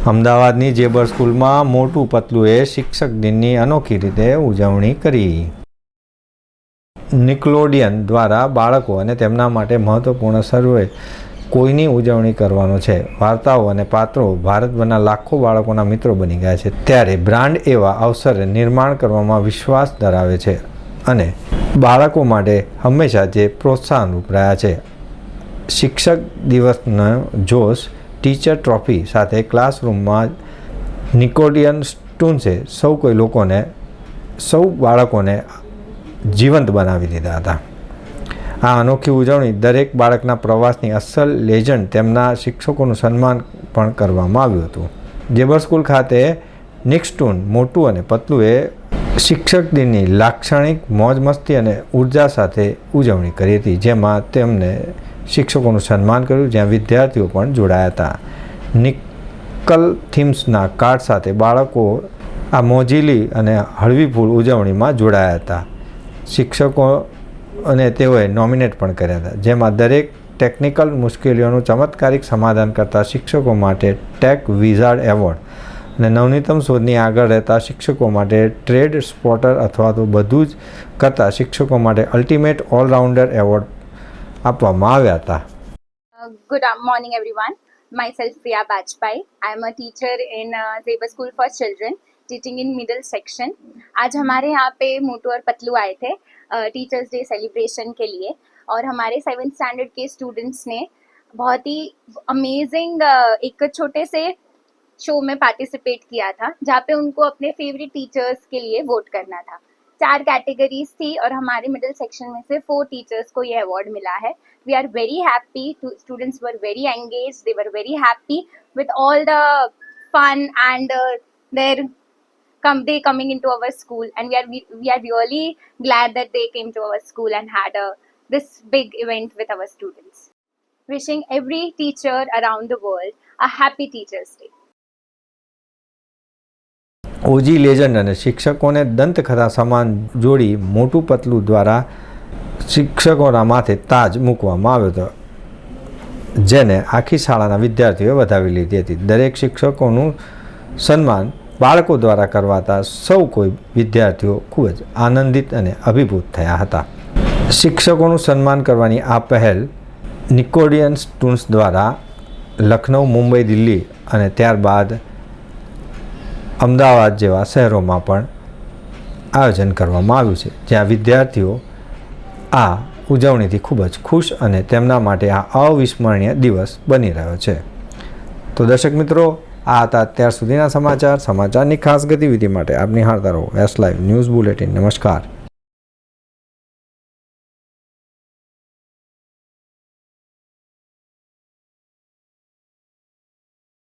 અમદાવાદની જેબર સ્કૂલમાં મોટુ પતલુએ શિક્ષક દિનની અનોખી રીતે ઉજવણી કરી. નિકલોડિયન દ્વારા બાળકો અને તેમના માટે મહત્વપૂર્ણ સર્વે કોઈની ઉજવણી કરવાનો છે. વાર્તાઓ અને પાત્રો ભારતભરના લાખો બાળકોના મિત્રો બની ગયા છે, ત્યારે બ્રાન્ડ એવા અવસરે નિર્માણ કરવામાં વિશ્વાસ ધરાવે છે અને બાળકો માટે હંમેશા જે પ્રોત્સાહનરૂપ રહ્યા છે. શિક્ષક દિવસનો જોશ ટીચર ટ્રોફી સાથે ક્લાસરૂમમાં નિકોડિયન સ્ટુન્સે સૌ બાળકોને જીવંત બનાવી દીધા હતા. આ અનોખી ઉજવણી દરેક બાળકના પ્રવાસની અસલ લેજન્ડ તેમના શિક્ષકોનું સન્માન પણ કરવામાં આવ્યું હતું. જેબર સ્કૂલ ખાતે નિકસ્ટુન, મોટુ અને પતલુએ શિક્ષક દિનની લાક્ષણિક મોજ મસ્તી અને ઉર્જા સાથે ઉજવણી કરી હતી, જેમાં તેમને શિક્ષકોનું સન્માન કર્યું, જ્યાં વિદ્યાર્થીઓ પણ જોડાયા હતા. નિકલ થીમ્સના કાર્ડ સાથે બાળકો આ મોજીલી અને હળવીફૂલ ઉજવણીમાં જોડાયા હતા. શિક્ષકો અને તેઓએ નોમિનેટ પણ કર્યા હતા, જેમાં દરેક ટેકનિકલ મુશ્કેલીઓનું ચમત્કારિક સમાધાન કરતા શિક્ષકો માટે ટેક વિઝાર્ડ એવોર્ડ અને નવનીતમ શોધની આગળ રહેતા શિક્ષકો માટે ટ્રેડ સ્પોટર અથવા તો બધું જ કરતા શિક્ષકો માટે અલ્ટિમેટ ઓલરાઉન્ડર એવોર્ડ આપવામાં આવ્યા હતા. Good morning everyone. Myself Priya Bajpai. I am a teacher in Zeber School for Children, teaching in middle section. आज हमारे यहाँ पे मोटू और पतलू आए थे टीचर्स डे सेलिब्रेशन के लिए, और हमारे 7th स्टैंडर्ड के स्टूडेंट्स ने बहुत ही अमेजिंग एक छोटे से शो में पार्टिसिपेट किया था, जहाँ पे उनको अपने फेवरेट टीचर्स के लिए वोट करना था. 4 कैटेगरीज थी और हमारे मिडिल सेक्शन में से 4 टीचर्स को ये अवार्ड मिला है. We are very happy. Students were very engaged. They were very happy with all the fun and they coming into our school, and we are really glad that they came to our school and had this big event with our students. Wishing every teacher around the world a happy Teachers Day. OG legend અને શિક્ષકોને દંતકથા સમાન જોડી મોટુ પતલું દ્વારા શિક્ષકોના માથે તાજ મૂકવામાં આવ્યો હતો, જેને આખી શાળાના વિદ્યાર્થીઓએ વધાવી લીધી હતી. દરેક શિક્ષકોનું સન્માન બાળકો દ્વારા કરવાતા સૌ કોઈ વિદ્યાર્થીઓ ખૂબ જ આનંદિત અને અભિભૂત થયા હતા. શિક્ષકોનું સન્માન કરવાની આ પહેલ નિકોડિયન સ્ટુન્સ દ્વારા લખનઉ, મુંબઈ, દિલ્હી અને ત્યારબાદ અમદાવાદ જેવા શહેરોમાં પણ આયોજન કરવામાં આવ્યું છે, જ્યાં વિદ્યાર્થીઓ આ ઉજવણીથી ખૂબ જ ખુશ અને તેમના માટે આ અવિસ્મરણીય દિવસ બની રહ્યો છે. તો દર્શક મિત્રો, આ હતા અત્યાર સુધીના સમાચારની ખાસ ગતિવિધિ માટે આપ નિહાળતા રહો એસ લાઈવ ન્યૂઝ બુલેટિન. નમસ્કાર.